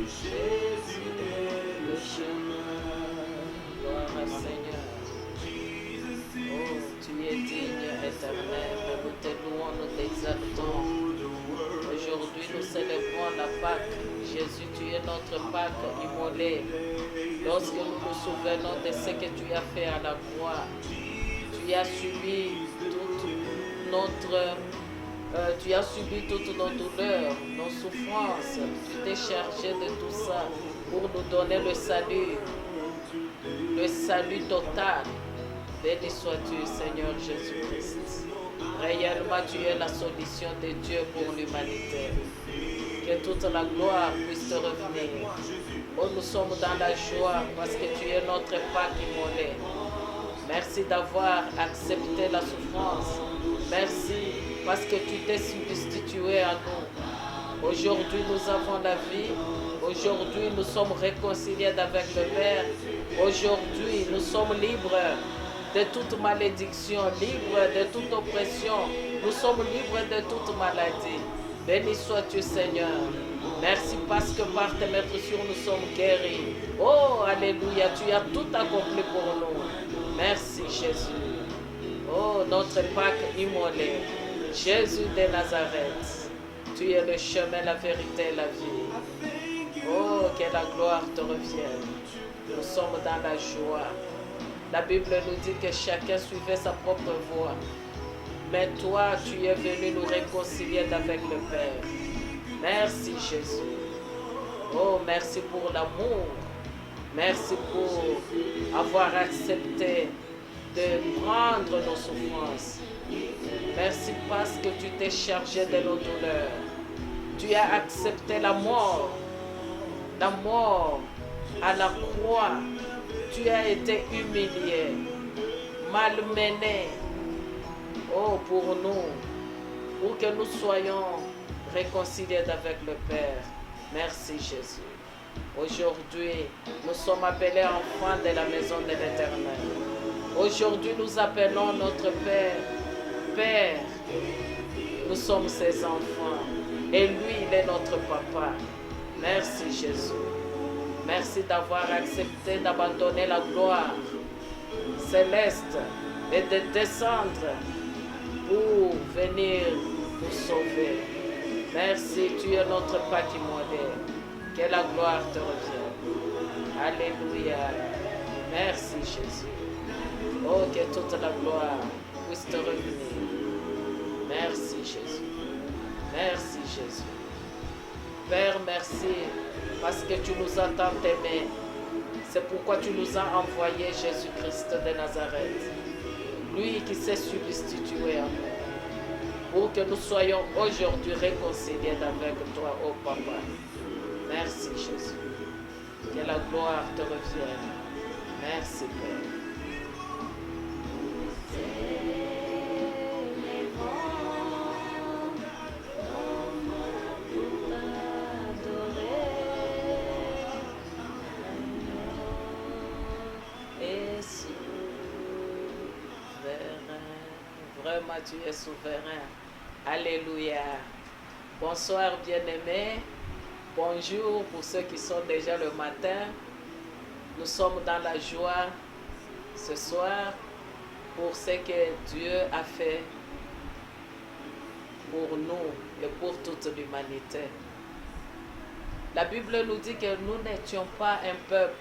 Jésus est le chemin. Gloire au Seigneur. Oh, tu es digne, éternel. Nous te louons, nous t'exaltons. Aujourd'hui, nous célébrons la Pâque. Jésus, tu es notre Pâque immolée. Lorsque nous nous souvenons de ce que tu as fait à la croix, tu as subi toute nos douleurs, nos souffrances. Tu t'es chargé de tout ça pour nous donner le salut total. Béni sois-tu, Seigneur Jésus-Christ. Réellement, tu es la solution de Dieu pour l'humanité. Que toute la gloire puisse te revenir. Oh, nous sommes dans la joie parce que tu es notre Pâque immolé. Merci d'avoir accepté la souffrance. Merci parce que tu t'es substitué à nous. Aujourd'hui, nous avons la vie. Aujourd'hui, nous sommes réconciliés avec le Père. Aujourd'hui, nous sommes libres de toute malédiction, libres de toute oppression. Nous sommes libres de toute maladie. Béni sois-tu, Seigneur. Merci parce que par tes meurtrissures, nous sommes guéris. Oh, alléluia, tu as tout accompli pour nous. Merci, Jésus. Oh, notre Pâque immolé. Jésus de Nazareth. Tu es le chemin, la vérité et la vie. Oh, que la gloire te revienne. Nous sommes dans la joie. La Bible nous dit que chacun suivait sa propre voie. Mais toi, tu es venu nous réconcilier avec le Père. Merci Jésus. Oh, merci pour l'amour. Merci pour avoir accepté de prendre nos souffrances. Merci parce que tu t'es chargé de nos douleurs. Tu as accepté la mort à la croix. Tu as été humilié, malmené. Oh, pour nous, pour que nous soyons réconciliés avec le Père. Merci Jésus. Aujourd'hui, nous sommes appelés enfants de la maison de l'Éternel. Aujourd'hui, nous appelons notre Père, Père. Nous sommes ses enfants. Et lui, il est notre papa. Merci Jésus. Merci d'avoir accepté d'abandonner la gloire céleste et de descendre pour venir nous sauver. Merci, tu es notre Pâque immolé. Que la gloire te revienne. Alléluia. Merci Jésus. Oh, que toute la gloire puisse te revenir. Merci Jésus. Merci Jésus. Père, merci parce que tu nous as tant aimés. C'est pourquoi tu nous as envoyé Jésus-Christ de Nazareth. Lui qui s'est substitué à nous. Pour que nous soyons aujourd'hui réconciliés avec toi, ô Papa. Merci Jésus. Que la gloire te revienne. Merci Père. Vraiment, tu es souverain. Alléluia. Bonsoir, bien-aimés. Bonjour pour ceux qui sont déjà le matin. Nous sommes dans la joie ce soir pour ce que Dieu a fait pour nous et pour toute l'humanité. La Bible nous dit que nous n'étions pas un peuple,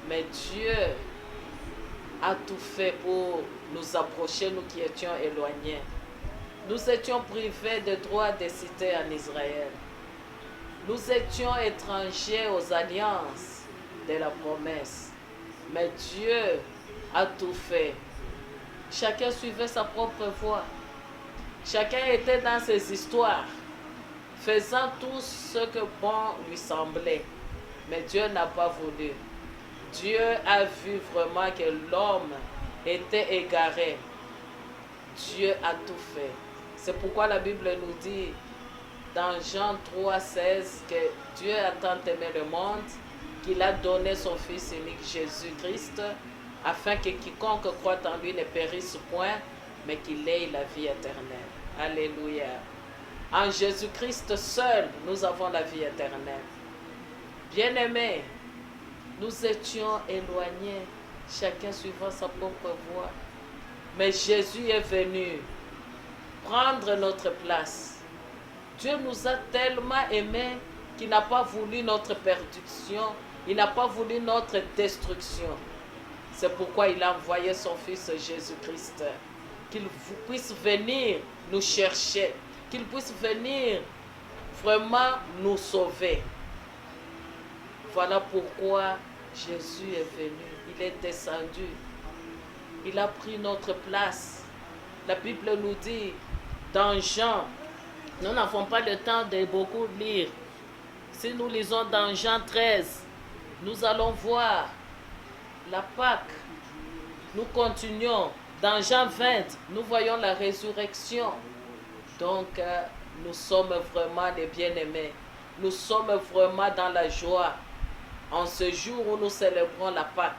mais Dieu a tout fait pour nous approcher, nous qui étions éloignés. Nous étions privés de droit de cité en Israël. Nous étions étrangers aux alliances de la promesse. Mais Dieu a tout fait. Chacun suivait sa propre voie. Chacun était dans ses histoires, faisant tout ce que bon lui semblait. Mais Dieu n'a pas voulu. Dieu a vu vraiment que l'homme était égaré. Dieu a tout fait. C'est pourquoi la Bible nous dit dans Jean 3,16 que Dieu a tant aimé le monde qu'il a donné son Fils unique Jésus-Christ afin que quiconque croit en lui ne périsse point mais qu'il ait la vie éternelle. Alléluia. En Jésus-Christ seul, nous avons la vie éternelle. Bien-aimés, nous étions éloignés, chacun suivant sa propre voie. Mais Jésus est venu prendre notre place. Dieu nous a tellement aimés qu'il n'a pas voulu notre perdition, il n'a pas voulu notre destruction. C'est pourquoi il a envoyé son Fils Jésus-Christ, qu'il puisse venir nous chercher, qu'il puisse venir vraiment nous sauver. Voilà pourquoi Jésus est venu, il est descendu, il a pris notre place. La Bible nous dit dans Jean, nous n'avons pas le temps de beaucoup lire. Si nous lisons dans Jean 13, nous allons voir la Pâque. Nous continuons. Dans Jean 20, nous voyons la résurrection. Donc, nous sommes vraiment les bien-aimés. Nous sommes vraiment dans la joie en ce jour où nous célébrons la Pâque.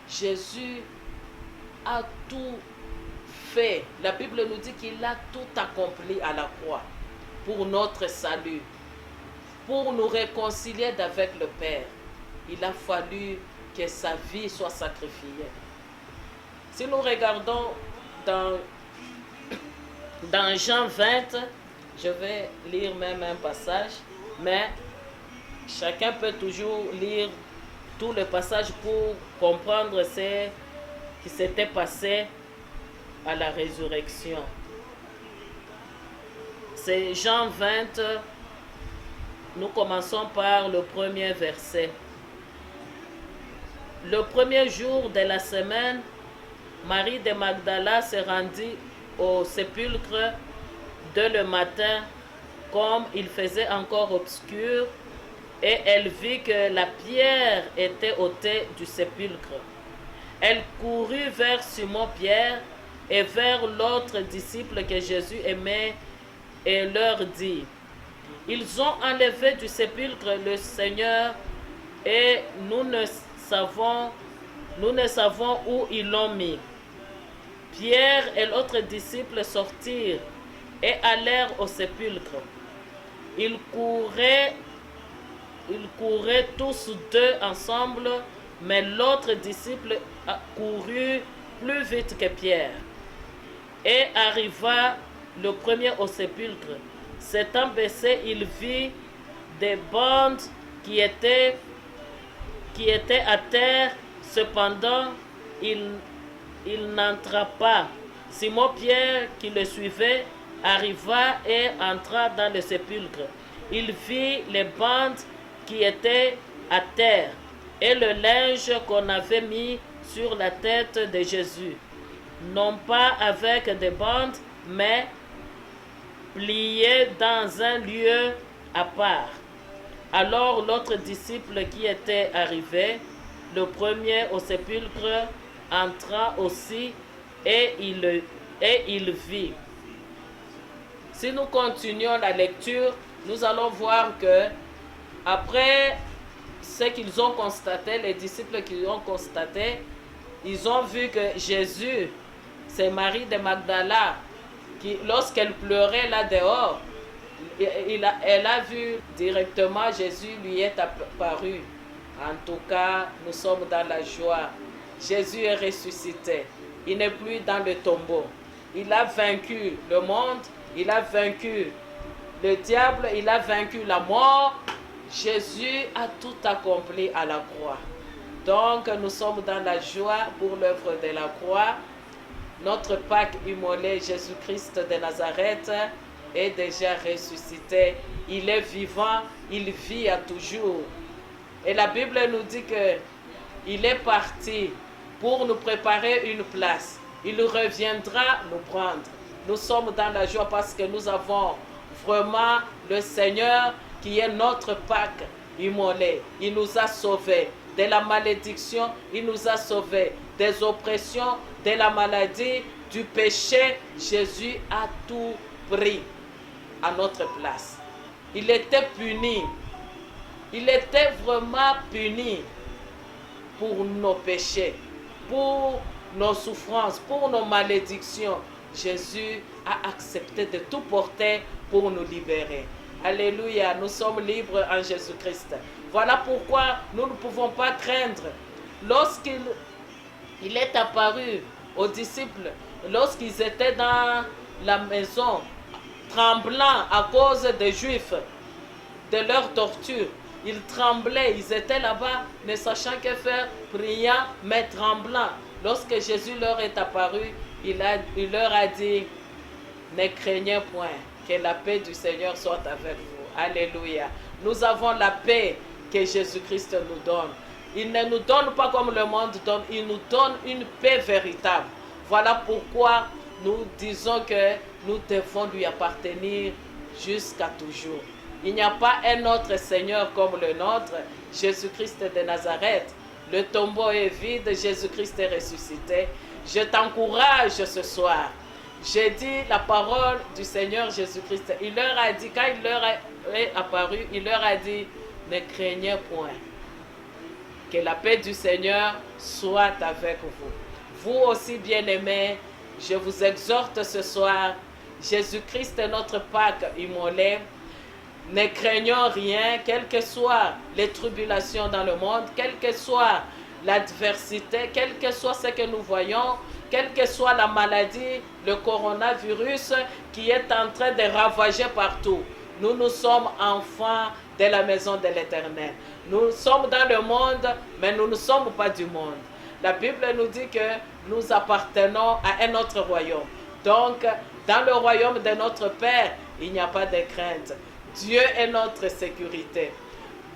Jésus a tout fait. La Bible nous dit qu'il a tout accompli à la croix pour notre salut, pour nous réconcilier avec le Père. Il a fallu que sa vie soit sacrifiée. Si nous regardons dans Jean 20, je vais lire même un passage, mais chacun peut toujours lire tout le passage pour comprendre ce qui s'était passé à la résurrection. C'est Jean 20, nous commençons par le premier verset. Le premier jour de la semaine, Marie de Magdala se rendit au sépulcre dès le matin, comme il faisait encore obscur, et elle vit que la pierre était ôtée du sépulcre. Elle courut vers Simon-Pierre et vers l'autre disciple que Jésus aimait et leur dit: ils ont enlevé du sépulcre le Seigneur et nous ne savons où ils l'ont mis. Pierre et l'autre disciple sortirent et allèrent au sépulcre. Ils couraient tous deux ensemble, mais l'autre disciple courut plus vite que Pierre et arriva le premier au sépulcre. S'étant baissé, il vit des bandes qui étaient à terre. Cependant, il n'entra pas. Simon-Pierre, qui le suivait, arriva et entra dans le sépulcre. Il vit les bandes qui étaient à terre et le linge qu'on avait mis sur la tête de Jésus, non pas avec des bandes, mais plié dans un lieu à part. Alors l'autre disciple qui était arrivé, le premier au sépulcre, entra aussi et il vit. Si nous continuons la lecture, nous allons voir que après ce qu'ils ont constaté, les disciples qui ont constaté, ils ont vu que Jésus, c'est Marie de Magdala, qui, lorsqu'elle pleurait là dehors, elle a vu directement Jésus lui est apparu. En tout cas, nous sommes dans la joie. Jésus est ressuscité. Il n'est plus dans le tombeau. Il a vaincu le monde, il a vaincu le diable, il a vaincu la mort. Jésus a tout accompli à la croix. Donc, nous sommes dans la joie pour l'œuvre de la croix. Notre Pâque immolé, Jésus-Christ de Nazareth, est déjà ressuscité. Il est vivant, il vit à toujours. Et la Bible nous dit qu'il est parti pour nous préparer une place. Il reviendra nous prendre. Nous sommes dans la joie parce que nous avons vraiment le Seigneur qui est notre Pâque immolé. Il nous a sauvés de la malédiction, il nous a sauvés des oppressions, de la maladie, du péché. Jésus a tout pris à notre place. Il était puni. Il était vraiment puni pour nos péchés, pour nos souffrances, pour nos malédictions. Jésus a accepté de tout porter pour nous libérer. Alléluia, nous sommes libres en Jésus-Christ. Voilà pourquoi nous ne pouvons pas craindre. Lorsqu'il est apparu aux disciples, lorsqu'ils étaient dans la maison, tremblant à cause des Juifs, de leur torture, ils tremblaient, ils étaient là-bas, ne sachant que faire, priant, mais tremblant. Lorsque Jésus leur est apparu, il leur a dit, ne craignez point, que la paix du Seigneur soit avec vous. Alléluia. Nous avons la paix que Jésus-Christ nous donne. Il ne nous donne pas comme le monde donne, il nous donne une paix véritable. Voilà pourquoi nous disons que nous devons lui appartenir jusqu'à toujours. Il n'y a pas un autre Seigneur comme le nôtre, Jésus-Christ de Nazareth. Le tombeau est vide, Jésus-Christ est ressuscité. Je t'encourage ce soir. J'ai dit la parole du Seigneur Jésus-Christ. Il leur a dit, quand il leur est apparu, il leur a dit, ne craignez point. Que la paix du Seigneur soit avec vous. Vous aussi, bien-aimés, je vous exhorte ce soir, Jésus-Christ est notre Pâque immolé. Ne craignons rien, quelles que soient les tribulations dans le monde, quelle que soit l'adversité, quel que soit ce que nous voyons, quelle que soit la maladie, le coronavirus qui est en train de ravager partout. Nous sommes enfants de la maison de l'Éternel. Nous sommes dans le monde, mais nous ne sommes pas du monde. La Bible nous dit que nous appartenons à un autre royaume. Donc, dans le royaume de notre Père, il n'y a pas de crainte. Dieu est notre sécurité.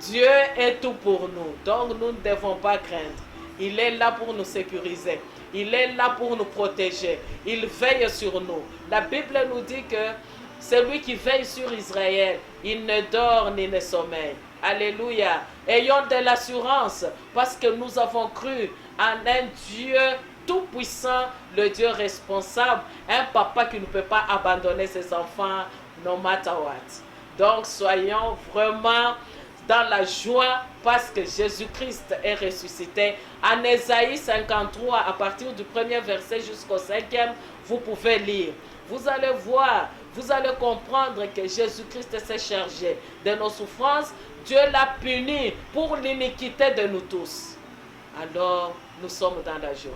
Dieu est tout pour nous. Donc, nous ne devons pas craindre. Il est là pour nous sécuriser. Il est là pour nous protéger. Il veille sur nous. La Bible nous dit que celui qui veille sur Israël, il ne dort ni ne sommeille. Alléluia. Ayons de l'assurance parce que nous avons cru en un Dieu tout-puissant, le Dieu responsable, un papa qui ne peut pas abandonner ses enfants, no matter what. Donc, soyons vraiment dans la joie parce que Jésus-Christ est ressuscité. En Ésaïe 53, à partir du premier verset jusqu'au 5e, vous pouvez lire. Vous allez voir, vous allez comprendre que Jésus-Christ s'est chargé de nos souffrances. Dieu l'a puni pour l'iniquité de nous tous. Alors, nous sommes dans la joie.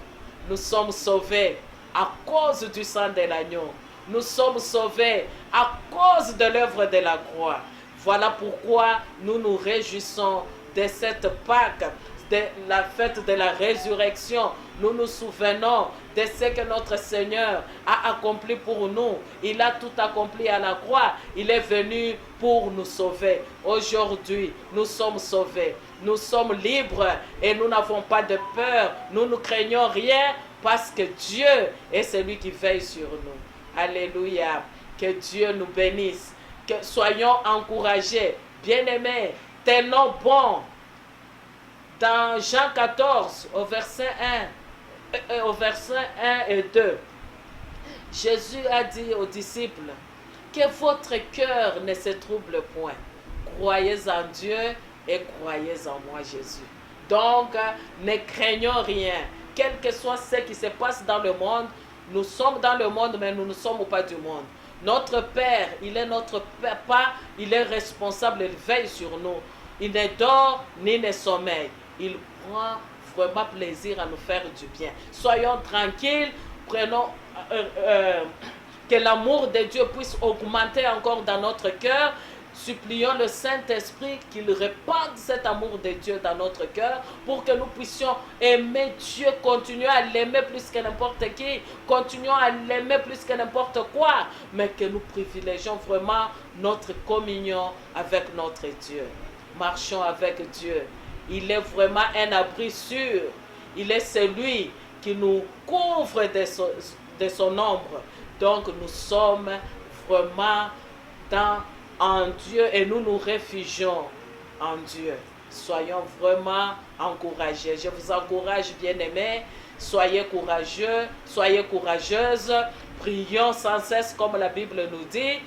Nous sommes sauvés à cause du sang de l'agneau. Nous sommes sauvés à cause de l'œuvre de la croix. Voilà pourquoi nous nous réjouissons de cette Pâque, de la fête de la résurrection. Nous nous souvenons de ce que notre Seigneur a accompli pour nous. Il a tout accompli à la croix. Il est venu pour nous sauver. Aujourd'hui, nous sommes sauvés. Nous sommes libres et nous n'avons pas de peur. Nous ne craignons rien parce que Dieu est celui qui veille sur nous. Alléluia. Que Dieu nous bénisse. Que soyons encouragés. Bien-aimés, tenons bon. Dans Jean 14, au verset 1 et 2, Jésus a dit aux disciples, que votre cœur ne se trouble point. Croyez en Dieu et croyez en moi, Jésus. Donc, ne craignons rien. Quel que soit ce qui se passe dans le monde, nous sommes dans le monde, mais nous ne sommes pas du monde. Notre Père, il est notre Papa, il est responsable, il veille sur nous. Il ne dort ni ne sommeille. Il prend vraiment plaisir à nous faire du bien. Soyons tranquilles, prenons que l'amour de Dieu puisse augmenter encore dans notre cœur. Supplions le Saint-Esprit qu'il répande cet amour de Dieu dans notre cœur pour que nous puissions aimer Dieu, continuer à l'aimer plus que n'importe qui, continuons à l'aimer plus que n'importe quoi, mais que nous privilégions vraiment notre communion avec notre Dieu. Marchons avec Dieu. Il est vraiment un abri sûr. Il est celui qui nous couvre de son ombre. Donc nous sommes vraiment en Dieu et nous nous réfugions en Dieu. Soyons vraiment encouragés. Je vous encourage, bien-aimés. Soyez courageux, soyez courageuses. Prions sans cesse comme la Bible nous dit.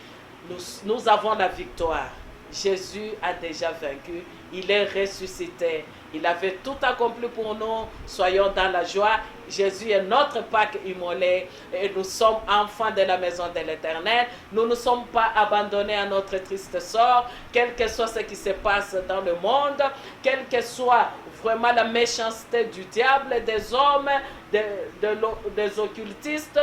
Nous avons la victoire. Jésus a déjà vaincu. Il est ressuscité. Il avait tout accompli pour nous. Soyons dans la joie. Jésus est notre Pâque immolé et nous sommes enfants de la maison de l'Éternel. Nous ne sommes pas abandonnés à notre triste sort, quel que soit ce qui se passe dans le monde, quelle que soit vraiment la méchanceté du diable, des hommes, des occultistes.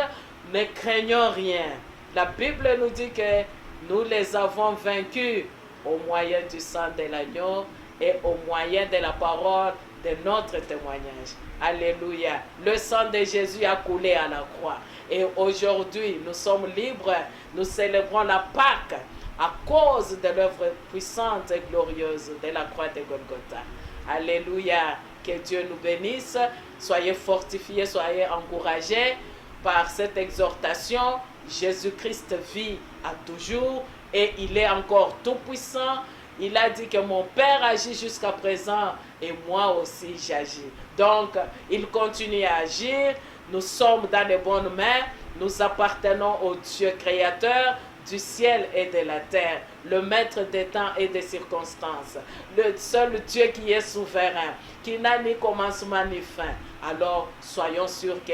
Ne craignons rien. La Bible nous dit que nous les avons vaincus au moyen du sang de l'agneau et au moyen de la parole de notre témoignage. Alléluia. Le sang de Jésus a coulé à la croix. Et aujourd'hui, nous sommes libres. Nous célébrons la Pâque à cause de l'œuvre puissante et glorieuse de la croix de Golgotha. Alléluia. Que Dieu nous bénisse. Soyez fortifiés, soyez encouragés par cette exhortation. Jésus-Christ vit à toujours et il est encore tout puissant. Il a dit que mon Père agit jusqu'à présent et moi aussi j'agis. Donc, il continue à agir. Nous sommes dans les bonnes mains. Nous appartenons au Dieu créateur du ciel et de la terre, le maître des temps et des circonstances, le seul Dieu qui est souverain, qui n'a ni commencement ni fin. Alors, soyons sûrs que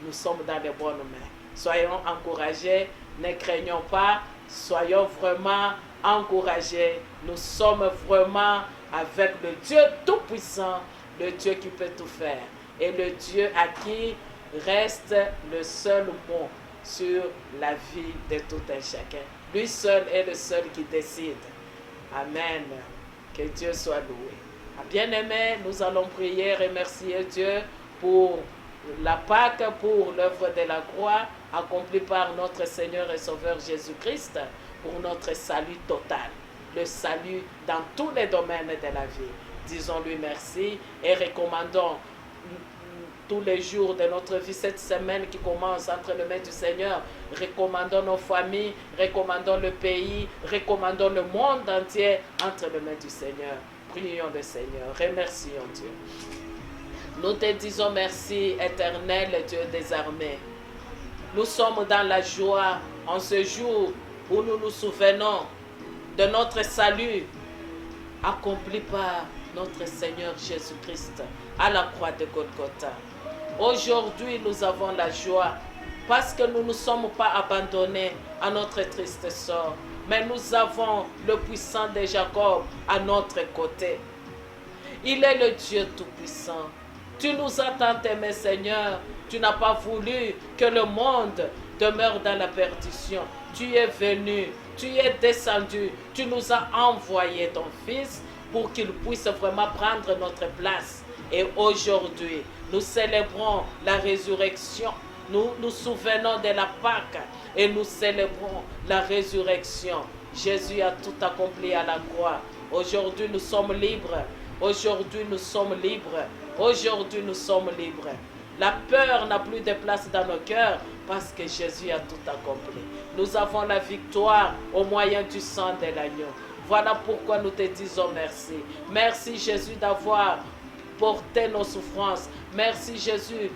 nous sommes dans les bonnes mains. Soyons encouragés, ne craignons pas, soyons vraiment encouragés. Nous sommes vraiment avec le Dieu Tout-Puissant, le Dieu qui peut tout faire. Et le Dieu à qui reste le seul mot sur la vie de tout un chacun. Lui seul est le seul qui décide. Amen. Que Dieu soit loué. Bien-aimés, nous allons prier, remercier Dieu pour la Pâque, pour l'œuvre de la croix accomplie par notre Seigneur et Sauveur Jésus-Christ, pour notre salut total, le salut dans tous les domaines de la vie. Disons-lui merci et recommandons tous les jours de notre vie, cette semaine qui commence entre les mains du Seigneur. Recommandons nos familles, recommandons le pays, recommandons le monde entier entre les mains du Seigneur. Prions le Seigneur, remercions Dieu. Nous te disons merci, éternel Dieu des armées. Nous sommes dans la joie en ce jour où nous nous souvenons de notre salut accompli par notre Seigneur Jésus-Christ à la croix de Golgotha. Aujourd'hui, nous avons la joie parce que nous ne sommes pas abandonnés à notre triste sort, mais nous avons le puissant de Jacob à notre côté. Il est le Dieu Tout-Puissant. Tu nous as tant aimés, Seigneur. Tu n'as pas voulu que le monde demeure dans la perdition. Tu es venu, tu es descendu, tu nous as envoyé ton Fils pour qu'il puisse vraiment prendre notre place. Et aujourd'hui, nous célébrons la résurrection. Nous nous souvenons de la Pâque et nous célébrons la résurrection. Jésus a tout accompli à la croix. Aujourd'hui, nous sommes libres. Aujourd'hui, nous sommes libres. Aujourd'hui, nous sommes libres. La peur n'a plus de place dans nos cœurs parce que Jésus a tout accompli. Nous avons la victoire au moyen du sang de l'agneau. Voilà pourquoi nous te disons merci. Merci Jésus d'avoir porté nos souffrances. Merci Jésus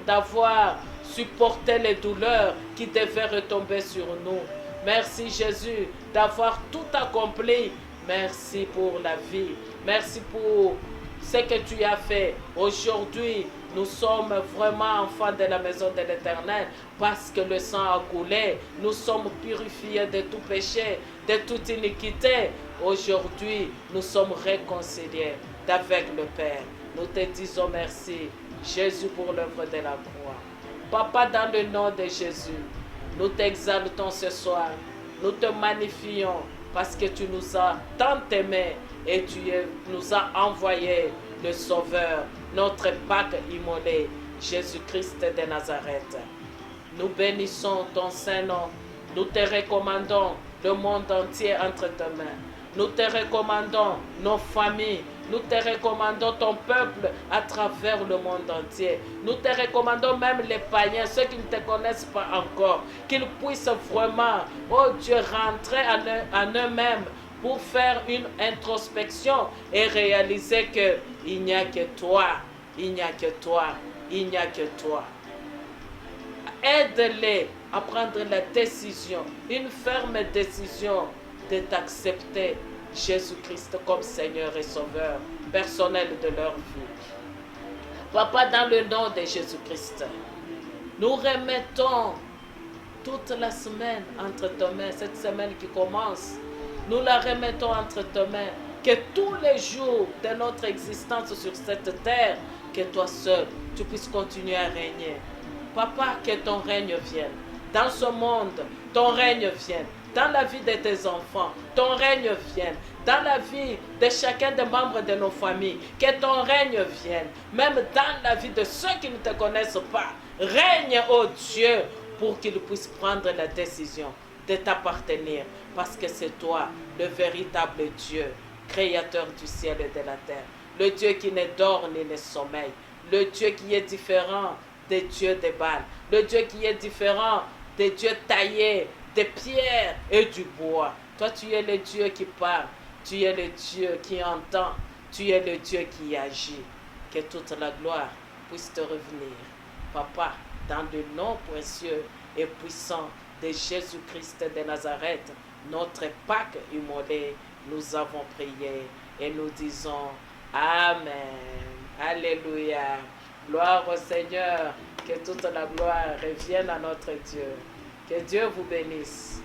d'avoir supporté les douleurs qui devaient retomber sur nous. Merci Jésus d'avoir tout accompli. Merci pour la vie. Merci pour ce que tu as fait. Aujourd'hui, nous sommes vraiment enfants de la maison de l'Éternel parce que le sang a coulé. Nous sommes purifiés de tout péché, de toute iniquité. Aujourd'hui, nous sommes réconciliés avec le Père. Nous te disons merci, Jésus, pour l'œuvre de la croix. Papa, dans le nom de Jésus, nous t'exaltons ce soir. Nous te magnifions parce que tu nous as tant aimés et tu nous as envoyé le Sauveur, notre Pâque immolé, Jésus-Christ de Nazareth. Nous bénissons ton Saint-Nom. Nous te recommandons le monde entier entre tes mains. Nous te recommandons nos familles. Nous te recommandons ton peuple à travers le monde entier. Nous te recommandons même les païens, ceux qui ne te connaissent pas encore, qu'ils puissent vraiment, oh Dieu, rentrer en eux-mêmes pour faire une introspection et réaliser qu'il n'y a que toi, il n'y a que toi, il n'y a que toi. Aide-les à prendre la décision, une ferme décision de t'accepter Jésus-Christ comme Seigneur et Sauveur personnel de leur vie. Papa, dans le nom de Jésus-Christ, nous remettons toute la semaine entre tes mains, cette semaine qui commence, nous la remettons entre tes mains, que tous les jours de notre existence sur cette terre, que toi seul, tu puisses continuer à régner. Papa, que ton règne vienne. Dans ce monde, ton règne vienne. Dans la vie de tes enfants, ton règne vienne. Dans la vie de chacun des membres de nos familles, que ton règne vienne. Même dans la vie de ceux qui ne te connaissent pas, règne, ô Dieu, pour qu'ils puissent prendre la décision de t'appartenir. Parce que c'est toi, le véritable Dieu, créateur du ciel et de la terre. Le Dieu qui ne dort ni ne sommeille. Le Dieu qui est différent des dieux de Baal. Le Dieu qui est différent des dieux taillés, des pierres et du bois. Toi, tu es le Dieu qui parle. Tu es le Dieu qui entend. Tu es le Dieu qui agit. Que toute la gloire puisse te revenir. Papa, dans le nom précieux et puissant de Jésus-Christ de Nazareth, notre Pâque immolé, nous avons prié et nous disons Amen. Alléluia. Gloire au Seigneur. Que toute la gloire revienne à notre Dieu. Que Dieu vous bénisse.